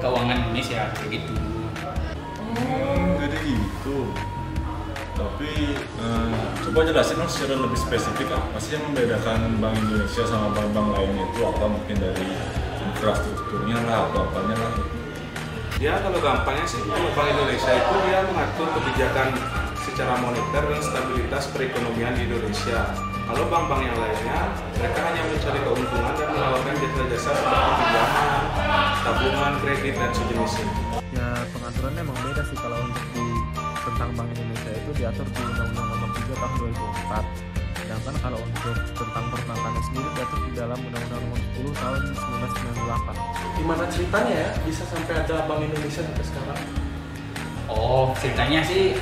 keuangan Indonesia kayak gitu. Jadi gitu. Tapi coba jelasin dong secara lebih spesifik apa sih yang membedakan Bank Indonesia sama bank-bank lainnya itu, apa mungkin dari infrastrukturnya lah atau apanya lah. Ya kalau gampangnya sih, kalau Bank Indonesia itu dia mengatur kebijakan secara moneter dan stabilitas perekonomian di Indonesia. Kalau bank-bank yang lainnya, mereka hanya mencari keuntungan dan menawarkan jasa-jasa seperti pinjaman, tabungan, kredit, dan sejenisnya. Ya pengaturannya emang beda sih. Kalau untuk di tentang Bank Indonesia itu diatur di Undang-Undang Nomor 3 Tahun 2004. Sedangkan kalau untuk tentang perbankannya sendiri diatur di dalam Undang-Undang Nomor 10 Tahun 1998. Gimana ceritanya ya bisa sampai ada Bank Indonesia sampai sekarang? Oh, ceritanya sih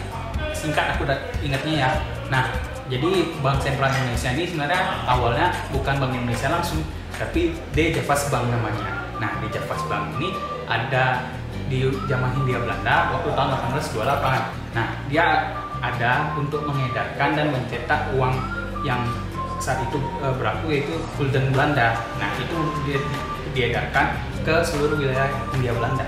singkat aku udah ingatnya ya. Nah, jadi Bank Sentral Indonesia ini sebenarnya awalnya bukan Bank Indonesia langsung, tapi Dijavas Bank namanya. Nah, Dijavas Bank ini ada di zaman Hindia Belanda waktu tahun 1828. Nah, dia ada untuk mengedarkan dan mencetak uang yang saat itu berlaku, yaitu gulden Belanda. Nah, itu diedarkan ke seluruh wilayah Hindia Belanda.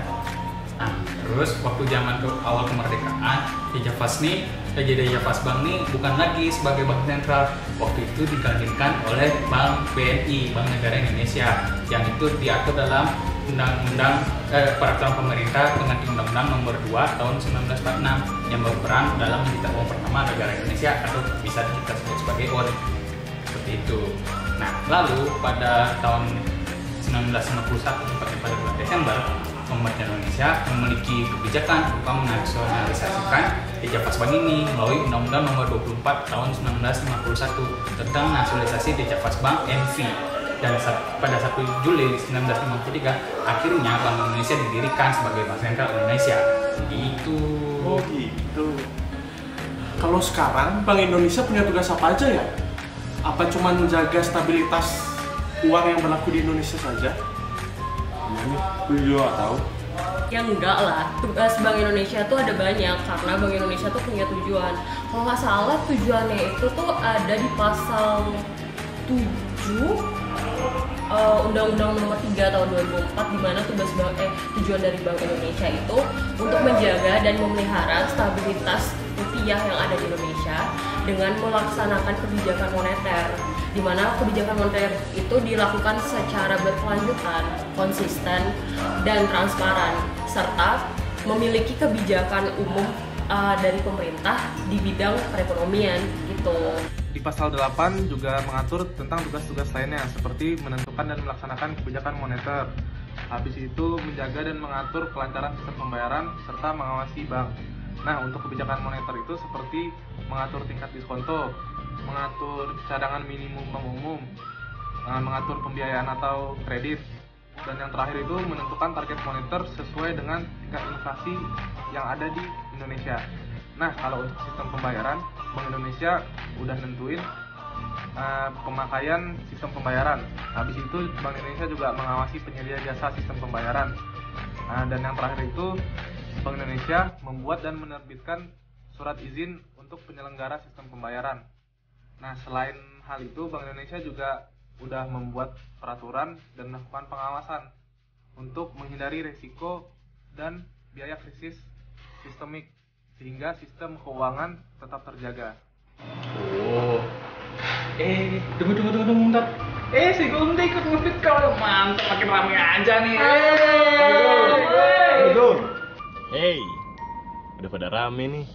Nah, terus waktu zaman awal kemerdekaan, Dijavas Bank ini bukan lagi sebagai bank sentral. Waktu itu digantikan oleh Bank BNI, Bank Negara Indonesia, yang itu diatur dalam peraturan pemerintah pengganti Undang-Undang Nomor 2 Tahun 1946 yang berperan dalam mencetak uang pertama negara Indonesia, atau bisa kita sebut sebagai ORI. Seperti itu. Nah, lalu pada tahun 1951, tepatnya pada bulan Desember, pemerintah Indonesia memiliki kebijakan berupa menasionalisasikan Dijavas Bank ini melalui Undang-Undang Nomor 24 Tahun 1951 tentang nasionalisasi Dijavas Bank NV. Dan pada 1 Juli 1953 akhirnya Bank Indonesia didirikan sebagai Bank Sentral Indonesia. Gitu. Oh gitu. Kalau sekarang Bank Indonesia punya tugas apa aja ya? Apa cuma menjaga stabilitas uang yang berlaku di Indonesia saja? Ini gue juga gak tahu. Ya enggak lah, tugas Bank Indonesia tuh ada banyak, karena Bank Indonesia tuh punya tujuan. Kalau nggak salah tujuannya itu tuh ada di pasal 7 Undang-Undang Nomor 3 Tahun 2004, di mana tujuan dari Bank Indonesia itu untuk menjaga dan memelihara stabilitas rupiah yang ada di Indonesia dengan melaksanakan kebijakan moneter, di mana kebijakan moneter itu dilakukan secara berkelanjutan, konsisten, dan transparan, serta memiliki kebijakan umum dari pemerintah di bidang perekonomian gitu. Di pasal 8 juga mengatur tentang tugas-tugas lainnya seperti menentukan dan melaksanakan kebijakan moneter. Habis itu menjaga dan mengatur kelancaran sistem pembayaran serta mengawasi bank. Nah, untuk kebijakan moneter itu seperti mengatur tingkat diskonto, mengatur cadangan minimum bank umum, mengatur pembiayaan atau kredit, dan yang terakhir itu menentukan target moneter sesuai dengan tingkat inflasi yang ada di Indonesia. Nah, kalau untuk sistem pembayaran, Bank Indonesia udah nentuin pemakaian sistem pembayaran. Habis itu Bank Indonesia juga mengawasi penyedia jasa sistem pembayaran. Dan yang terakhir itu Bank Indonesia membuat dan menerbitkan surat izin untuk penyelenggara sistem pembayaran. Nah, selain hal itu, Bank Indonesia juga udah membuat peraturan dan melakukan pengawasan untuk menghindari risiko dan biaya krisis sistemik, sehingga sistem keuangan tetap terjaga. Oh. Tunggu bentar. Si Gunti ikut nge-fit kau. Mantap, makin ramai aja nih. Hey, udah pada rame nih.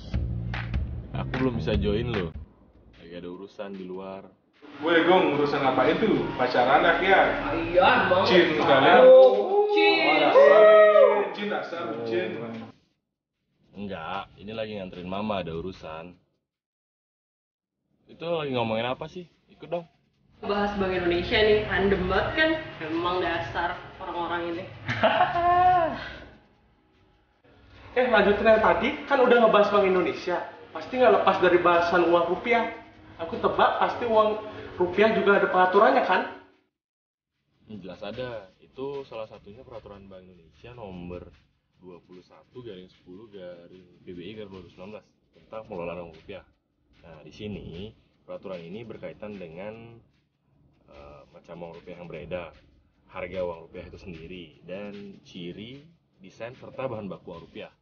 Aku belum bisa join loh. Lagi ada urusan di luar. Gue Gong, urusan apa itu? Pacaran dah ya? Iya, Bang. Cin kalian? Cin dasar, cin. Enggak, ini lagi nganterin mama, ada urusan. Itu lagi ngomongin apa sih? Ikut dong. Bahas Bank Indonesia nih, random banget kan? Emang dasar orang-orang ini. Lanjutin yang tadi, kan udah ngebahas Bank Indonesia. Pasti nggak lepas dari bahasan uang rupiah. Aku tebak pasti uang rupiah juga ada peraturannya kan? Jelas ada. Itu salah satunya peraturan Bank Indonesia nomor 21/10/PBI/2019 tentang pengelolaan uang rupiah. Nah, di sini peraturan ini berkaitan dengan macam uang rupiah yang beredar, harga uang rupiah itu sendiri, dan ciri desain serta bahan baku uang rupiah.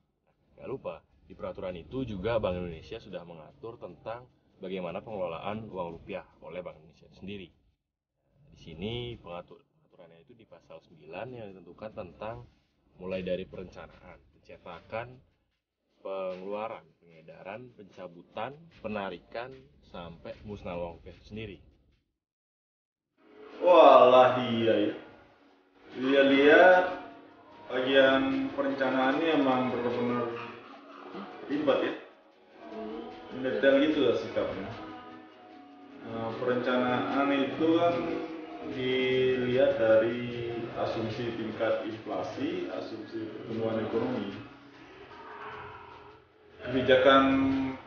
Nggak lupa, di peraturan itu juga Bank Indonesia sudah mengatur tentang bagaimana pengelolaan uang rupiah oleh Bank Indonesia sendiri. Di sini pengaturannya itu di pasal 9 yang ditentukan tentang mulai dari perencanaan, pencetakan, pengeluaran, pengedaran, pencabutan, penarikan, sampai pemusnahan uang rupiah itu sendiri. Walah iya ya. Lihat-lihat bagian perencanaannya emang benar-benar ribet ya. Mendetail gitu lah sikapnya. Perencanaan itu kan dilihat dari asumsi tingkat inflasi, asumsi pertumbuhan ekonomi, kebijakan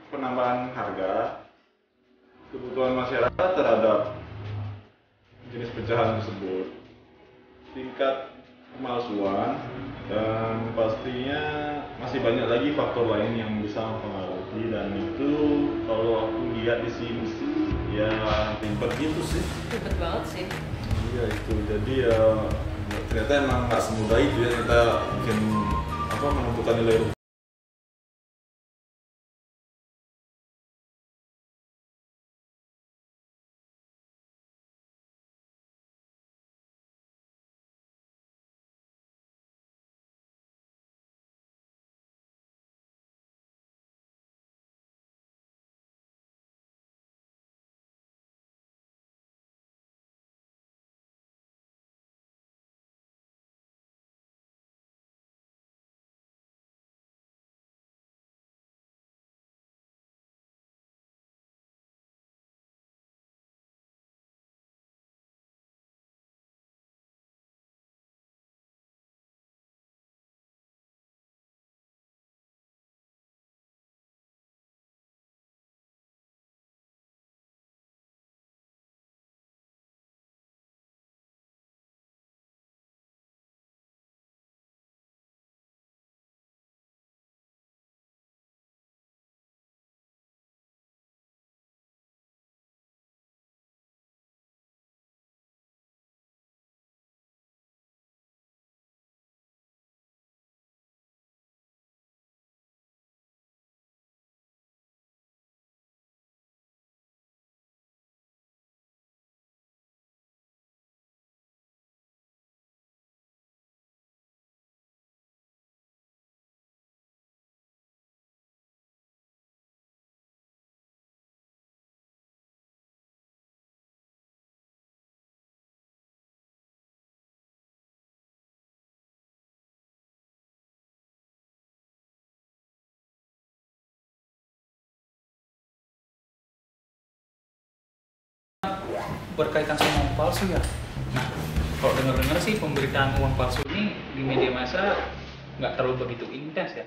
penambahan harga, kebutuhan masyarakat terhadap jenis pecahan tersebut, tingkat pemalsuan, dan pastinya masih banyak lagi faktor lain yang bisa mempengaruhi. Dan itu kalau aku lihat di sini sih ya ribet gitu sih. Ribet banget sih. Iya itu, jadi ya ternyata emang nggak semudah itu ya kita bikin menentukan nilai rupiah. Berkaitan sama uang palsu ya. Nah, kalau dengar-dengar sih pemberitaan uang palsu ini di media massa nggak terlalu begitu intens ya.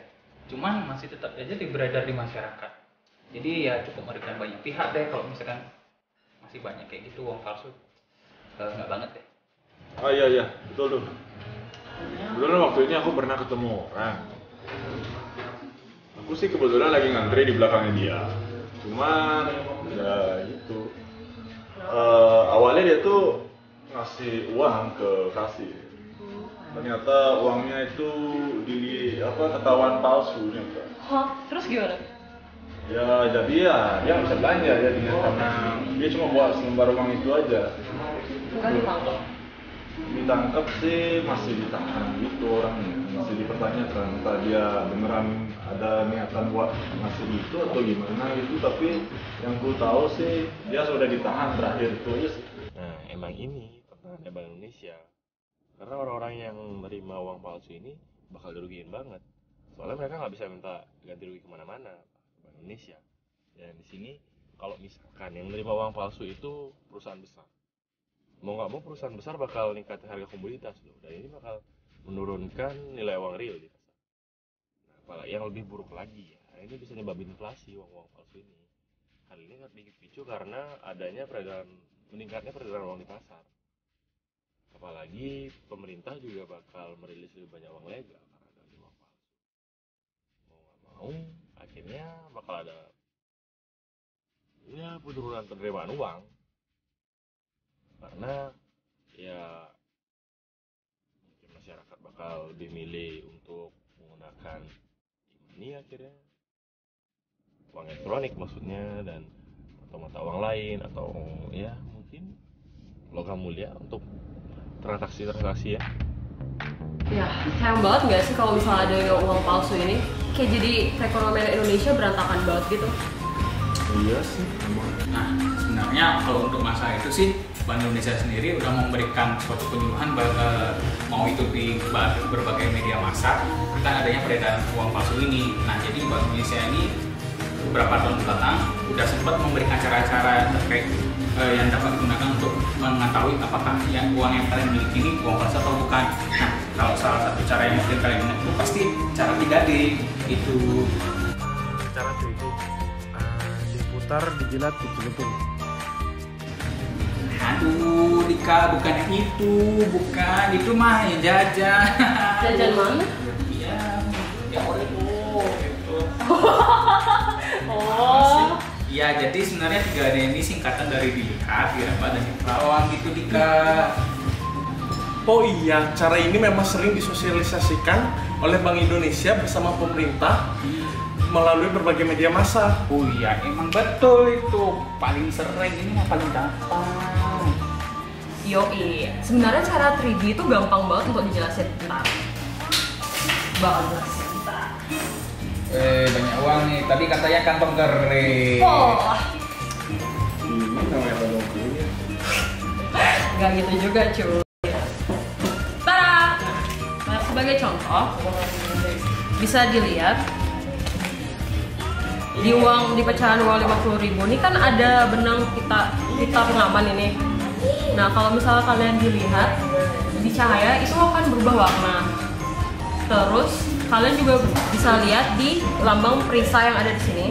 Cuman masih tetap aja beredar di masyarakat. Jadi ya cukup merugikan banyak pihak deh kalau misalkan masih banyak kayak gitu uang palsu. Nggak banget deh. Oh iya betul tuh. Kebetulan waktu ini aku pernah ketemu orang. Aku sih kebetulan lagi ngantri di belakangnya dia. Cuman ya gitu. Awalnya dia tuh ngasih uang ke kasir. Ternyata uangnya itu ketahuan palsu nih. Hah? Terus gimana? Ya jadi ya dia nggak bisa belanja jadinya karena dia cuma bawa selembar uang itu aja. Bukan ditangkap. Ditangkap sih masih ditahan gitu orangnya, masih dipertanyakan entah dia beneran ada niatan buat ngasih itu atau gimana gitu, tapi yang ku tahu sih dia sudah ditahan terakhir itu aja sih. Nah, emang ini pertahanan Bank Indonesia. Karena orang-orang yang menerima uang palsu ini bakal dirugiin banget. Soalnya mereka nggak bisa minta ganti rugi kemana-mana ke Bank Indonesia. Dan di sini kalau misalkan yang menerima uang palsu itu perusahaan besar, mau nggak mau perusahaan besar bakal ningkatin harga komoditas loh, dan ini bakal menurunkan nilai uang real di pasar. Nah, apalagi yang lebih buruk lagi ya, ini bisa nyebabin inflasi uang-uang palsu ini. Hal ini dipicu karena meningkatnya peredaran uang di pasar. Apalagi pemerintah juga bakal merilis lebih banyak uang legal karena ada uang palsu. Mau nggak mau, akhirnya bakal ada ya penurunan penerimaan uang. Karena ya mungkin masyarakat bakal lebih milih untuk untuk menggunakan ini akhirnya uang elektronik maksudnya, dan atau mata uang lain, atau ya mungkin logam mulia untuk transaksi ya. Ya, sayang banget nggak sih kalau misalnya ada uang palsu ini? Kayak jadi perekonomian Indonesia berantakan banget gitu. Iya sih, emang. Nah, sebenarnya kalau untuk masalah itu sih Bank Indonesia sendiri udah memberikan suatu penyuluhan mau itu di berbagai media massa tentang adanya peredaran uang palsu ini. Nah, jadi Bank Indonesia ini beberapa tahun belakang udah sempat memberikan cara-cara terkait yang dapat digunakan untuk mengetahui apakah yang uang yang kalian miliki ini uang palsu atau bukan. Nah, kalau salah satu cara yang mungkin kalian ingat itu pasti cara 3D itu. Cara 3D diputar, dijilat, betul-betul. Aduh, Dika, bukan yang itu, bukan itu mah yang jajan. Jajan mana? Iya, yang itu. Oh. Iya, jadi sebenarnya 3D ini singkatan dari dilihat, diraba, dan diterawang gitu, Dika. Oh iya, cara ini memang sering disosialisasikan oleh Bank Indonesia bersama pemerintah melalui berbagai media massa. Oh iya, emang betul itu. Paling sering, ini yang paling gampang. Yoi, sebenarnya cara 3D itu gampang banget untuk dijelasin. Bentar. Bagus. Bentar. Banyak uang nih. Tadi katanya kantong kering. Oh, Ini namanya kantong kering. nggak gitu juga cuy. Tada! Nah, sebagai contoh, bisa dilihat di pecahan uang 50.000 ini kan ada benang pita pengaman ini. Nah, kalau misalnya kalian dilihat di cahaya itu akan berubah warna. Terus kalian juga bisa lihat di lambang perisai yang ada di sini.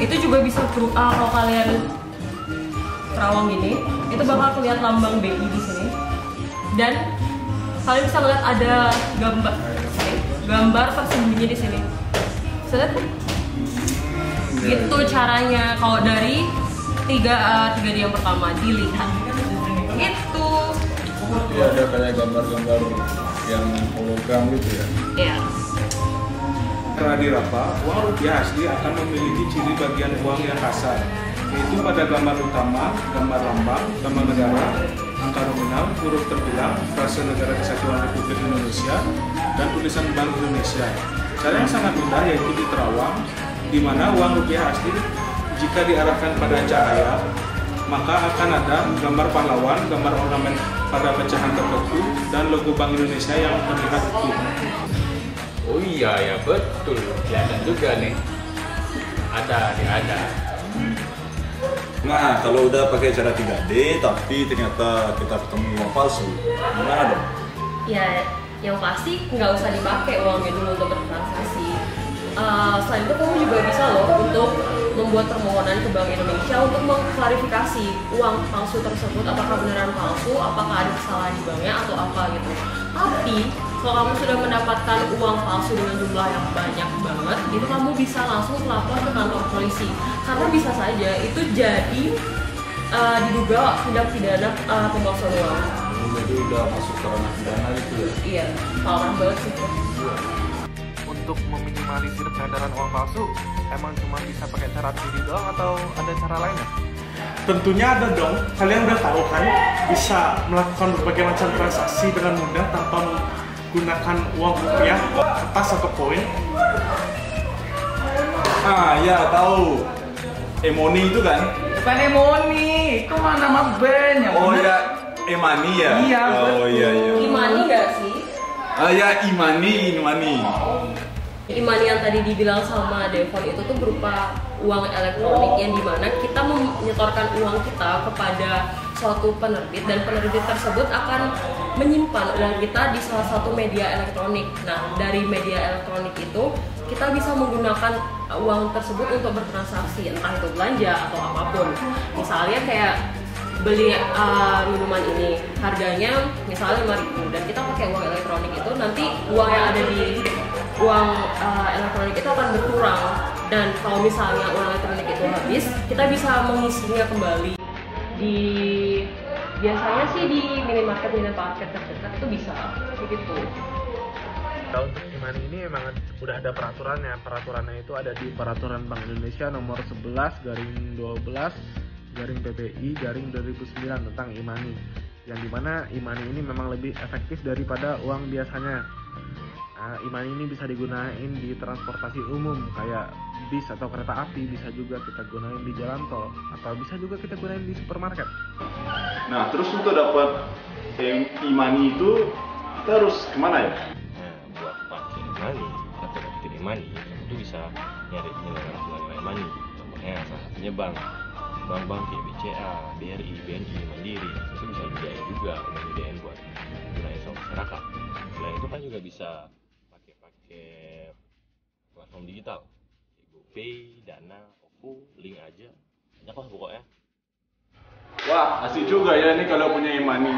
Itu juga bisa kalau kalian terawang gini, itu bakal kelihatan lambang BI di sini. Dan kalian bisa lihat ada gambar tersembunyi di sini. Bisa lihat kan? Itu caranya kalau dari 3D yang pertama dilihat. Gitu. Iya, ada kayak gambar-gambar yang hologram gitu ya. Iya. Setelah diraba, uang rupiah asli akan memiliki ciri bagian uang yang kasar, yaitu pada gambar utama, gambar lambang, gambar negara, angka nominal, huruf terbilang, frase Negara Kesatuan Republik Indonesia, dan tulisan Bank Indonesia. Cara yang sangat mudah yaitu diterawang, di mana uang rupiah asli jika diarahkan pada cahaya, maka akan ada gambar pahlawan, gambar ornamen pada pecahan tertentu, dan logo Bank Indonesia yang terlihat utuh. Oh iya, ya betul. Kelihatan juga nih. Ada. Nah, kalau udah pakai cara 3D tapi ternyata kita ketemu uang palsu, gimana dong? Ya, yang pasti nggak usah dipakai uangnya dulu untuk bertransaksi. Selain itu kamu juga bisa loh untuk membuat permohonan ke Bank Indonesia untuk mengklarifikasi uang palsu tersebut, apakah beneran palsu, apakah ada kesalahan di banknya atau apa gitu. Tapi kalau kamu sudah mendapatkan uang palsu dengan jumlah yang banyak banget, itu kamu bisa langsung lapor ke kantor polisi karena bisa saja itu jadi diduga tindak pidana pemalsuan uang. Jadi udah masuk ke ranah pidana gitu ya? Iya, parah banget sih. Untuk meminimalisir peredaran uang palsu, emang cuma bisa pakai cara 3D doang atau ada cara lainnya? Tentunya ada dong. Kalian udah tahu kan bisa melakukan berbagai macam transaksi dengan mudah tanpa menggunakan uang rupiah, kertas atau koin. Ah ya, tahu. E-money itu kan? Bukan Emoni, itu mah nama band yang Oh bener. ya, e-money ya? Iya, Oh betul. iya. Imani nggak sih? Ah ya, e-money. Imani yang tadi dibilang sama Devon itu tuh berupa uang elektronik yang dimana kita menyetorkan uang kita kepada suatu penerbit dan penerbit tersebut akan menyimpan uang kita di salah satu media elektronik. Nah, dari media elektronik itu kita bisa menggunakan uang tersebut untuk bertransaksi, entah itu belanja atau apapun. Misalnya kayak beli minuman ini harganya misalnya 5.000 dan kita pakai uang elektronik itu, nanti uang yang ada di uang elektronik itu akan berkurang, dan kalau misalnya uang elektronik itu habis, kita bisa mengisinya kembali di biasanya sih di minimarket terdekat itu bisa begitu. Kalau untuk e-money ini memang udah ada peraturannya. Peraturannya itu ada di Peraturan Bank Indonesia nomor 11/12/PPI/2009 tentang e-money. Yang dimana e-money ini memang lebih efektif daripada uang biasanya. E-money ini bisa digunain di transportasi umum kayak bis atau kereta api, bisa juga kita gunain di jalan tol, atau bisa juga kita gunain di supermarket. Nah, terus untuk dapat e-money itu kita harus kemana ya? Nah, buat pakai e-money atau dapetin e-money, kamu tuh bisa nyari penyelenggaraan e-money. Contohnya salah satunya bank kayak BCA, BRI, BNI, Mandiri, itu bisa nyediain juga, nyediain buat gunain sama masyarakat. Selain itu kan juga bisa pakai platform digital, GoPay, Dana, OVO, Link aja, banyak lah pokoknya. Wah, asik juga ya ini kalau punya e-money.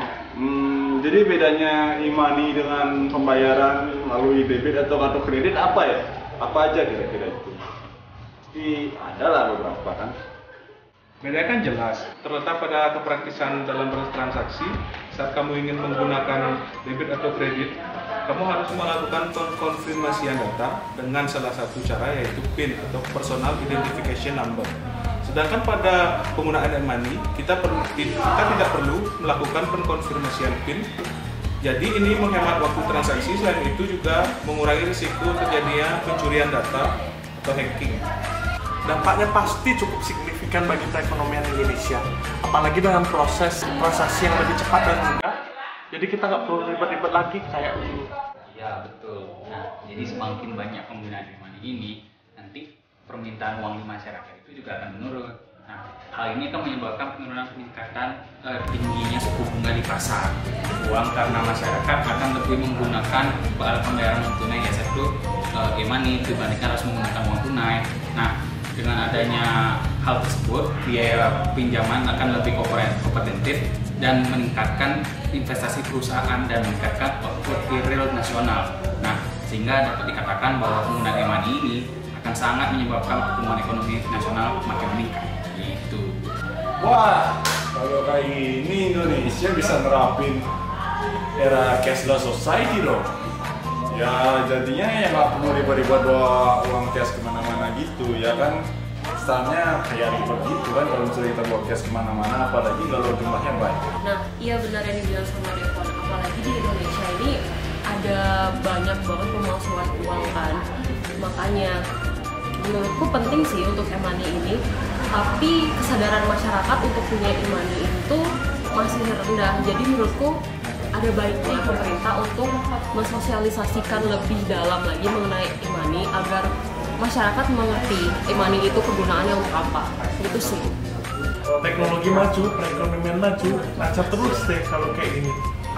Jadi bedanya e-money dengan pembayaran melalui debit atau kartu kredit apa ya? Apa aja kira-kira itu? Pasti ada lah beberapa kan. Bedanya kan jelas, terletak pada kepraktisan dalam bertransaksi. Saat kamu ingin menggunakan debit atau kredit, kamu harus melakukan konfirmasian data dengan salah satu cara, yaitu PIN atau Personal Identification Number. Sedangkan pada penggunaan e-money, kita tidak perlu melakukan pengkonfirmasian PIN. Jadi ini menghemat waktu transaksi, selain itu juga mengurangi risiko terjadinya pencurian data atau hacking. Dampaknya pasti cukup signifikan bagi perekonomian Indonesia, apalagi dengan proses transaksi yang lebih cepat dan mudah. Jadi kita nggak perlu ribet-ribet lagi kayak dulu. Ya betul. Nah, jadi semakin banyak penggunaan e-money ini, nanti permintaan uang di masyarakat itu juga akan menurun. Nah, hal ini akan menyebabkan peningkatan tingginya suku bunga di pasar uang karena masyarakat akan lebih menggunakan pembayaran non tunai yaitu e-money dibandingkan harus menggunakan uang tunai. Nah, dengan adanya hal tersebut, biaya pinjaman akan lebih kompetitif dan meningkatkan investasi perusahaan dan meningkatkan output real nasional. Nah, sehingga dapat dikatakan bahwa penggunaan e-money ini akan sangat menyebabkan pertumbuhan ekonomi nasional makin meningkat. Gitu. Wah, kalau kayak gini Indonesia bisa nerapin era cashless society dong. Ya jadinya ya nggak perlu ribet-ribet bawa uang cash kemana-mana gitu ya kan. Kesannya kayak ribet gitu kan kalau misalnya kita bawa cash kemana-mana, apalagi kalau jumlahnya banyak. Nah, iya benar yang dibilang sama Devon. Apalagi di Indonesia ini ada banyak banget pemalsuan uang kan. Makanya menurutku penting sih untuk e-money ini. Tapi kesadaran masyarakat untuk punya e-money itu masih rendah. Jadi menurutku ada baiknya pemerintah untuk mensosialisasikan lebih dalam lagi mengenai e-money agar masyarakat mengerti e-money itu kegunaannya untuk apa. Itu sih. Teknologi maju, perekonomian maju, lancar terus deh kalau kayak gini.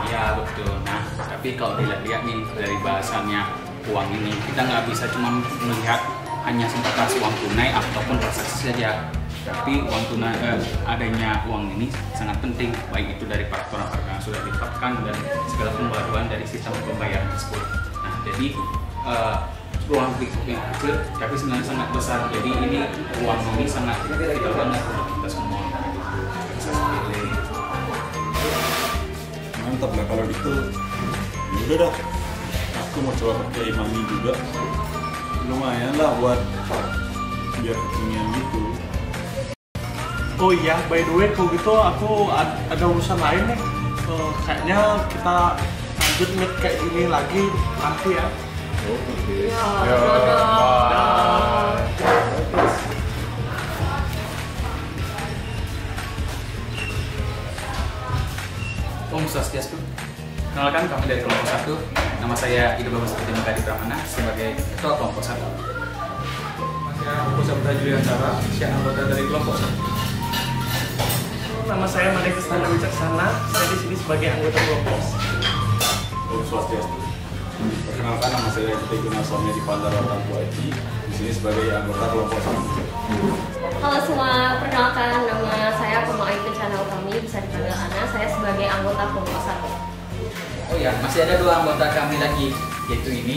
Iya betul. Nah, tapi kalau dilihat nih dari bahasannya uang ini, kita nggak bisa cuma melihat hanya sebatas uang tunai ataupun transaksi saja. Tapi uang tunai, adanya uang ini sangat penting, baik itu dari peraturan-peraturan yang sudah ditetapkan dan segala pembaruan dari sistem pembayaran tersebut. Nah, jadi ruang lingkup yang kecil, tapi sebenarnya sangat besar. Jadi ini uang ini sangat vital banget untuk kita semua. Bisa pilih. Mantap lah kalau gitu. Udah dah, aku mau coba pakai e-money juga. Lumayan lah buat biar kekinian gitu. Oh iya, by the way, kalau gitu aku ada urusan lain nih. Kayaknya kita lanjut meet kayak gini lagi nanti ya. Oke. Om Swastiastu. Kenalkan, kami dari kelompok 1. Nama saya Ido Bagus Putri Mekadi Pramana sebagai ketua kelompok 1. Saya Pusabda Juliantara, saya anggota dari kelompok 1. Nama saya Made Kesana Wicaksana. Saya di sini sebagai anggota kelompok. Om Swastiastu. Perkenalkan, nama saya Titi Gunasomnya di Pandara Tampu IT. Di sini sebagai anggota kelompok 1. Halo semua, perkenalkan nama saya Pema Ayu Kencana Utami, bisa dipanggil Ana. Saya sebagai anggota kelompok 1. Oh ya, masih ada 2 anggota kami lagi, yaitu ini.